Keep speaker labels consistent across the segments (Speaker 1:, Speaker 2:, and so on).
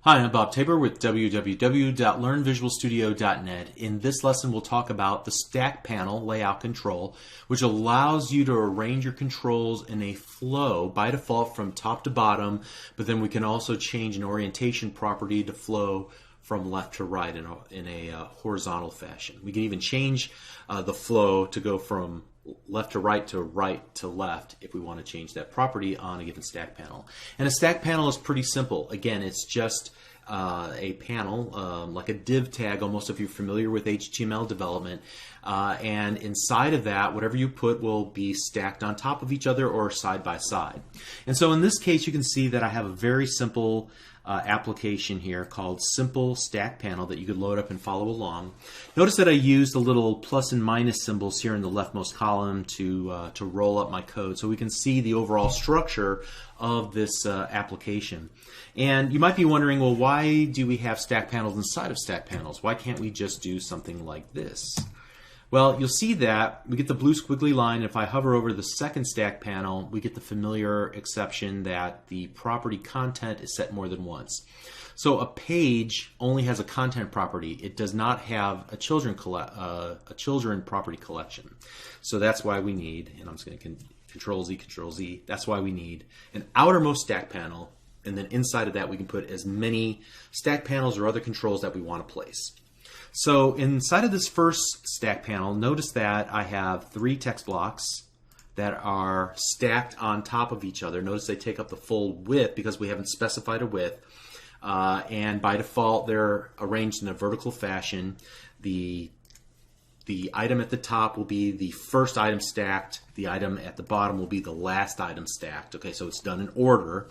Speaker 1: Hi, I'm Bob Tabor with www.learnvisualstudio.net. In this lesson, we'll talk about the stack panel layout control, which allows you to arrange your controls in a flow by default from top to bottom, but then we can also change an orientation property to flow from left to right in a horizontal fashion. We can even change the flow to go from left to left if we want to change that property on a given stack panel. And a stack panel is pretty simple. Again, it's just a panel, like a div tag almost if you're familiar with HTML development. And inside of that, whatever you put will be stacked on top of each other or side by side. And so in this case, you can see that I have a very simple application here called Simple Stack Panel that you could load up and follow along. Notice that I used the little plus and minus symbols here in the leftmost column to roll up my code so we can see the overall structure of this application. And you might be wondering, well, why do we have stack panels inside of stack panels? Why can't we just do something like this? Well, you'll see that we get the blue squiggly line. If I hover over the second stack panel, we get the familiar exception that the property content is set more than once. So a page only has a content property. It does not have a children property collection. So that's why we need, and I'm just going to Control Z, that's why we need an outermost stack panel, and then inside of that we can put as many stack panels or other controls that we want to place. So inside of this first stack panel, notice that I have 3 text blocks that are stacked on top of each other. Notice they take up the full width because we haven't specified a width. And by default, they're arranged in a vertical fashion. The item at the top will be the first item stacked. The item at the bottom will be the last item stacked. Okay, so it's done in order.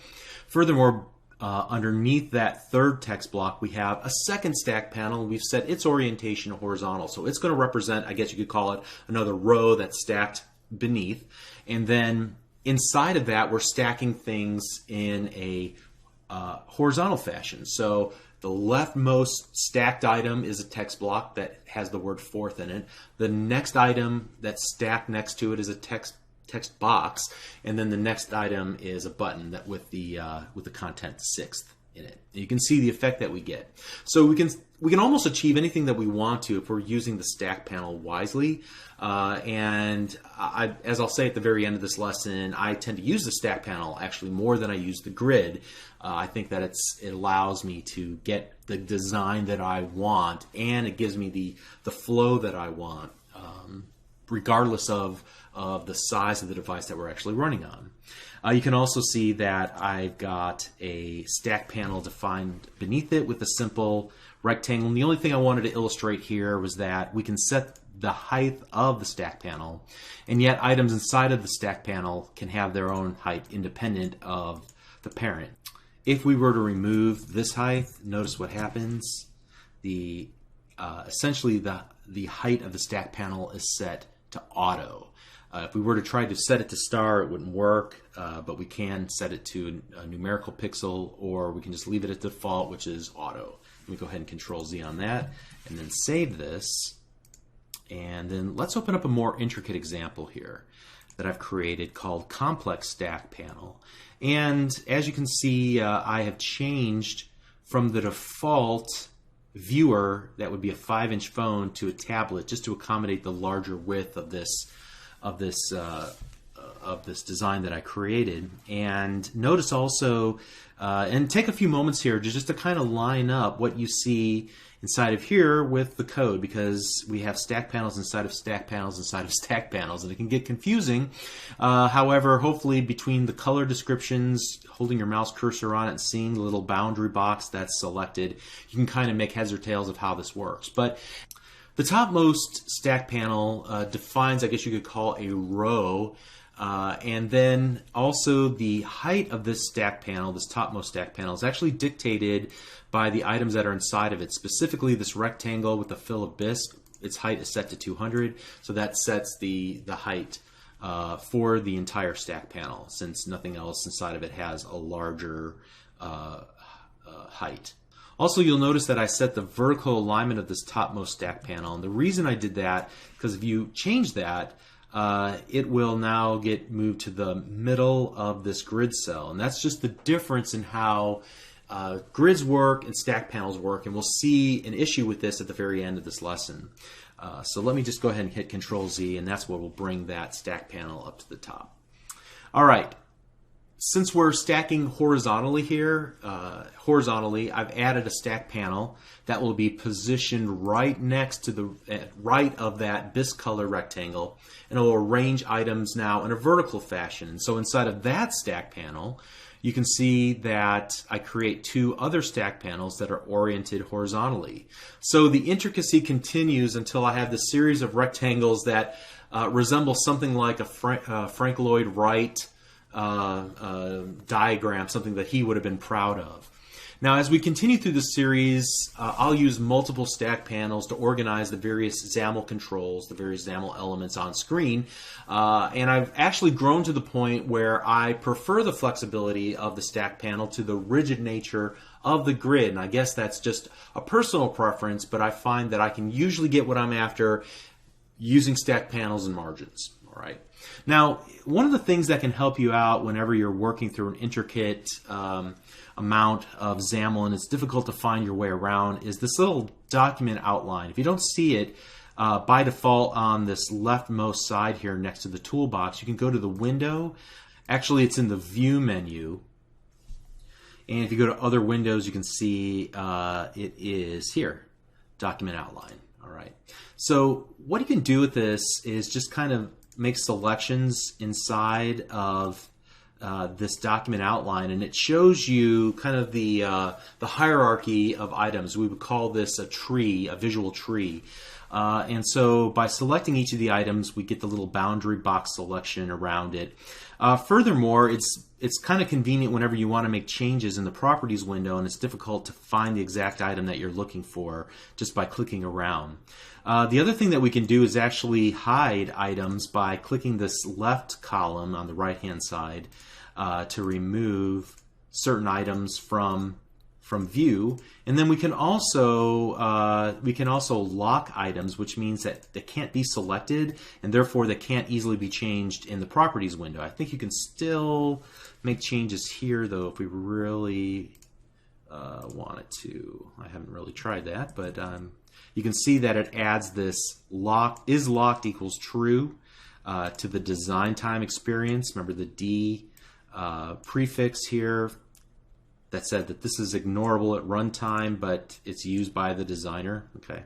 Speaker 1: Furthermore, underneath that third text block, we have a second stack panel. We've set its orientation horizontal. So it's going to represent, I guess you could call it, another row that's stacked beneath. And then inside of that, we're stacking things in a horizontal fashion. So the leftmost stacked item is a text block that has the word fourth in it. The next item that's stacked next to it is a text box, and then the next item is a button that with the content sixth in it. You can see the effect that we get. So we can almost achieve anything that we want to if we're using the stack panel wisely. And as I'll say at the very end of this lesson, I tend to use the stack panel actually more than I use the grid. I think that it allows me to get the design that I want, and it gives me the flow that I want, regardless of the size of the device that we're actually running on. You can also see that I've got a stack panel defined beneath it with a simple rectangle. And the only thing I wanted to illustrate here was that we can set the height of the stack panel, and yet items inside of the stack panel can have their own height independent of the parent. If we were to remove this height, notice what happens. Essentially the height of the stack panel is set to auto. If we were to try to set it to star, it wouldn't work, but we can set it to a numerical pixel, or we can just leave it at default, which is auto. Let me go ahead and Control Z on that, and then save this. And then let's open up a more intricate example here that I've created called Complex Stack Panel. And as you can see, I have changed from the default viewer that would be a 5-inch phone to a tablet just to accommodate the larger width of this design that I created. And notice also, and take a few moments here just to kind of line up what you see inside of here with the code, because we have stack panels inside of stack panels inside of stack panels, and it can get confusing. However, hopefully between the color descriptions, holding your mouse cursor on it and seeing the little boundary box that's selected, you can kind of make heads or tails of how this works. But the topmost stack panel defines, I guess you could call, a row, and then also the height of this stack panel, this topmost stack panel, is actually dictated by the items that are inside of it. Specifically, this rectangle with the fill of bisque, its height is set to 200, so that sets the height for the entire stack panel, since nothing else inside of it has a larger height. Also, you'll notice that I set the vertical alignment of this topmost stack panel, and the reason I did that, because if you change that, it will now get moved to the middle of this grid cell, and that's just the difference in how grids work and stack panels work, and we'll see an issue with this at the very end of this lesson. So let me just go ahead and hit Control Z, and that's what will bring that stack panel up to the top. All right. Since we're stacking horizontally here, I've added a stack panel that will be positioned right next to the right of that bisque color rectangle, and it will arrange items now in a vertical fashion. And so inside of that stack panel, you can see that I create two other stack panels that are oriented horizontally. So the intricacy continues until I have this series of rectangles that resemble something like a Frank Lloyd Wright diagram, something that he would have been proud of. Now, as we continue through the series, I'll use multiple stack panels to organize the various XAML controls, the various XAML elements on screen. And I've actually grown to the point where I prefer the flexibility of the stack panel to the rigid nature of the grid. And I guess that's just a personal preference, but I find that I can usually get what I'm after using stack panels and margins. All right. Now, one of the things that can help you out whenever you're working through an intricate amount of XAML and it's difficult to find your way around is this little document outline. If you don't see it by default on this leftmost side here next to the toolbox, you can go to the window. Actually, it's in the view menu. And if you go to other windows, you can see it is here, document outline. All right. So what you can do with this is just kind of make selections inside of this document outline, and it shows you kind of the hierarchy of items. We would call this a tree, a visual tree. And so by selecting each of the items, we get the little boundary box selection around it. Furthermore, it's kind of convenient whenever you want to make changes in the properties window and it's difficult to find the exact item that you're looking for just by clicking around. The other thing that we can do is actually hide items by clicking this left column on the right hand side to remove certain items from view. And then we can also lock items, which means that they can't be selected and therefore they can't easily be changed in the properties window. I think you can still make changes here though if we really wanted to. I haven't really tried that, but you can see that it adds this is locked equals true to the design time experience. Remember the D prefix here that said that this is ignorable at runtime, but it's used by the designer. Okay,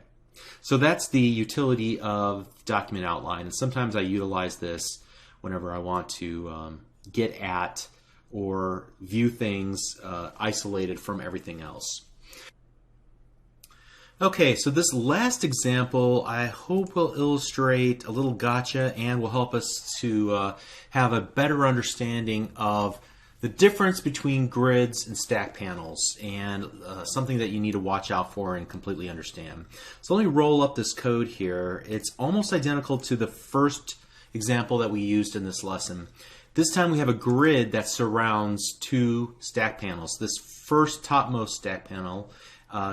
Speaker 1: so that's the utility of document outline, and sometimes I utilize this whenever I want to get at or view things isolated from everything else. Okay, so this last example I hope will illustrate a little gotcha and will help us to have a better understanding of the difference between grids and stack panels, and something that you need to watch out for and completely understand. So let me roll up this code here. It's almost identical to the first example that we used in this lesson. This time we have a grid that surrounds two stack panels. This first topmost stack panel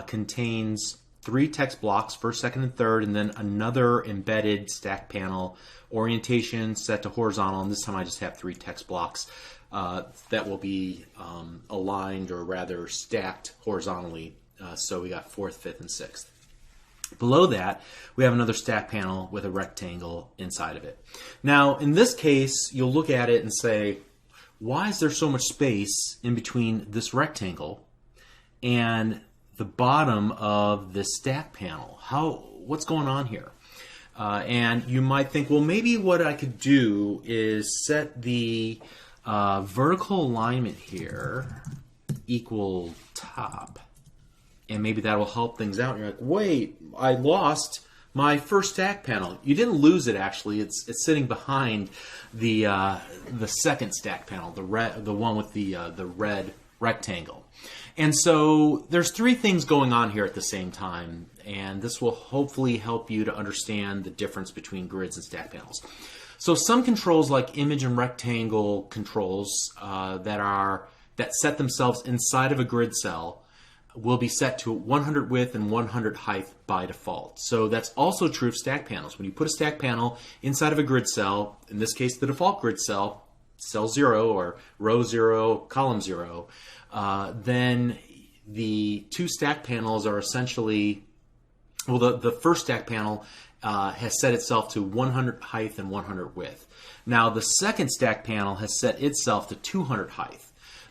Speaker 1: contains 3 text blocks, first, second, and third, and then another embedded stack panel, orientation set to horizontal, and this time I just have 3 text blocks that will be aligned, or rather stacked horizontally. So we got 4th, 5th, and 6th. Below that, we have another stack panel with a rectangle inside of it. Now, in this case, you'll look at it and say, why is there so much space in between this rectangle and the bottom of this stack panel? What's going on here? And you might think, well, maybe what I could do is set the vertical alignment here equal top, and maybe that will help things out. And you're like, wait, I lost my first stack panel. You didn't lose it, actually. It's sitting behind the second stack panel, the one with the red rectangle. And so there's 3 things going on here at the same time, and this will hopefully help you to understand the difference between grids and stack panels. So some controls, like image and rectangle controls that set themselves inside of a grid cell, will be set to 100 width and 100 height by default. So that's also true of stack panels. When you put a stack panel inside of a grid cell, in this case the default grid cell, cell 0 or row 0, column 0, then the two stack panels are essentially, well, the first stack panel has set itself to 100 height and 100 width. Now the second stack panel has set itself to 200 height.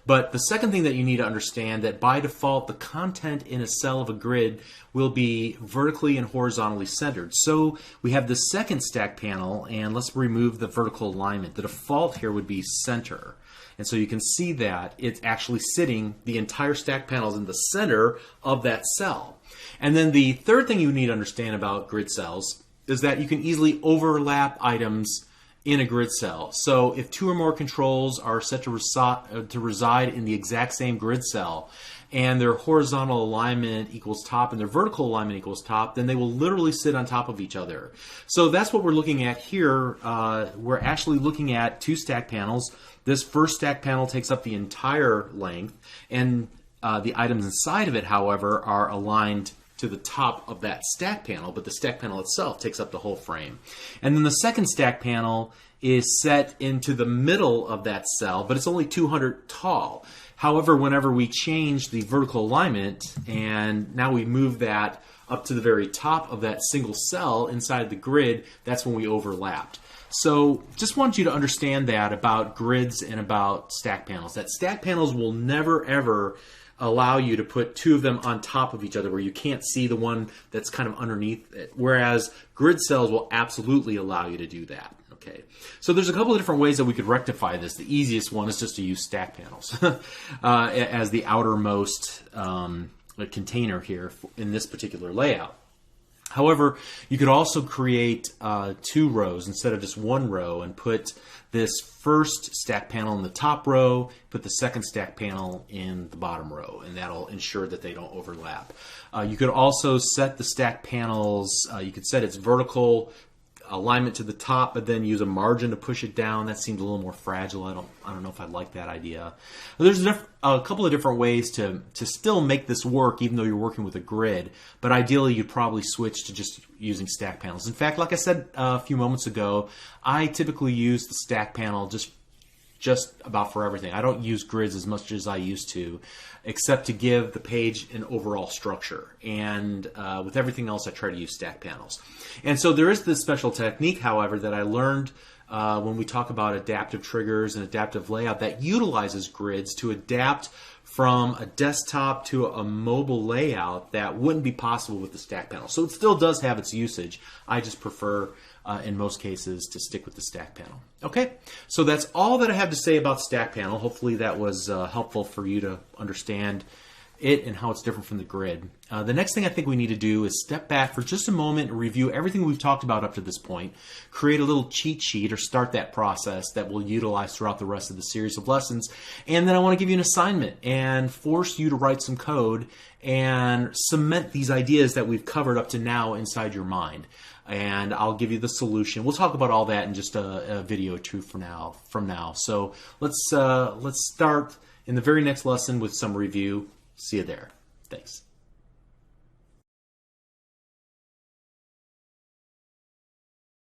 Speaker 1: But the second thing that you need to understand, that by default the content in a cell of a grid will be vertically and horizontally centered. So we have the second stack panel, and let's remove the vertical alignment. The default here would be center. And so you can see that it's actually sitting, the entire stack panel is in the center of that cell. And then the third thing you need to understand about grid cells is that you can easily overlap items in a grid cell. So if two or more controls are set to reside in the exact same grid cell, and their horizontal alignment equals top and their vertical alignment equals top, then they will literally sit on top of each other. So that's what we're looking at here. We're actually looking at two stack panels. This first stack panel takes up the entire length, and the items inside of it, however, are aligned to the top of that stack panel, but the stack panel itself takes up the whole frame. And then the second stack panel is set into the middle of that cell, but it's only 200 tall. However, whenever we change the vertical alignment, and now we move that up to the very top of that single cell inside the grid, that's when we overlapped. So just want you to understand that about grids and about stack panels, that stack panels will never ever allow you to put two of them on top of each other where you can't see the one that's kind of underneath it, whereas grid cells will absolutely allow you to do that. Okay, so there's a couple of different ways that we could rectify this. The easiest one is just to use stack panels as the outermost container here in this particular layout. However, you could also create two rows instead of just one row and put this first stack panel in the top row, put the second stack panel in the bottom row, and that'll ensure that they don't overlap. You could also set the stack panels, you could set its vertical alignment to the top, but then use a margin to push it down. That seems a little more fragile. I don't know if I like that idea. But there's a couple of different ways to still make this work, even though you're working with a grid. But ideally, you'd probably switch to just using stack panels. In fact, like I said a few moments ago, I typically use the stack panel just about for everything. I don't use grids as much as I used to, except to give the page an overall structure. And with everything else, I try to use stack panels. And so there is this special technique, however, that I learned when we talk about adaptive triggers and adaptive layout that utilizes grids to adapt from a desktop to a mobile layout that wouldn't be possible with the stack panel. So it still does have its usage. I just prefer in most cases to stick with the stack panel. Okay, so that's all that I have to say about stack panel. Hopefully that was helpful for you to understand it and how it's different from the grid. The next thing I think we need to do is step back for just a moment and review everything we've talked about up to this point, create a little cheat sheet or start that process that we'll utilize throughout the rest of the series of lessons. And then I want to give you an assignment and force you to write some code and cement these ideas that we've covered up to now inside your mind. And I'll give you the solution. We'll talk about all that in just a video or two from now. So let's start in the very next lesson with some review. See you there. Thanks.